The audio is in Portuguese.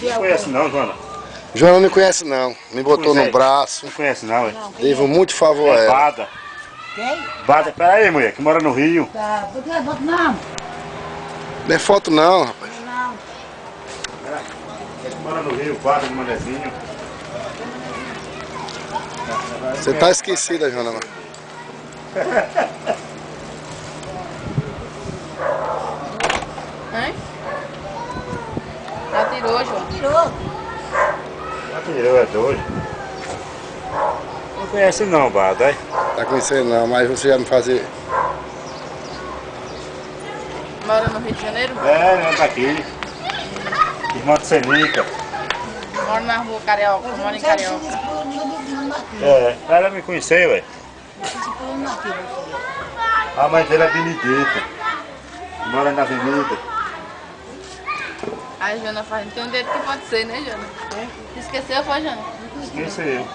Não conhece não, Joana? Joana não me conhece não. Me botou Pois é. no braço. Não conhece não, é? Devo muito favor a É ela. Bada. Quem? Bada, peraí, mulher, que mora no Rio. Tá, por que foto não? Não é foto não, rapaz. Não. É que mora no Rio, Bada de Manezinho. Você tá esquecida, Joana. Hein? Já tirou, João? Tirou. Já tirou, é doido. Não conhece não, Bada, é? Tá conhecendo não, mas você já me fazer. Mora no Rio de Janeiro? É, não, tá aqui. Irmã de Senica. Mora na rua Carioca, mora em Carioca. É, ela me conheceu, ué. A mãe dele é Benedita. Mora na avenida. Aí, Jana, faz, não tem um dedo que pode ser, né, Jana? Esqueceu, foi, Jana? Esqueceu.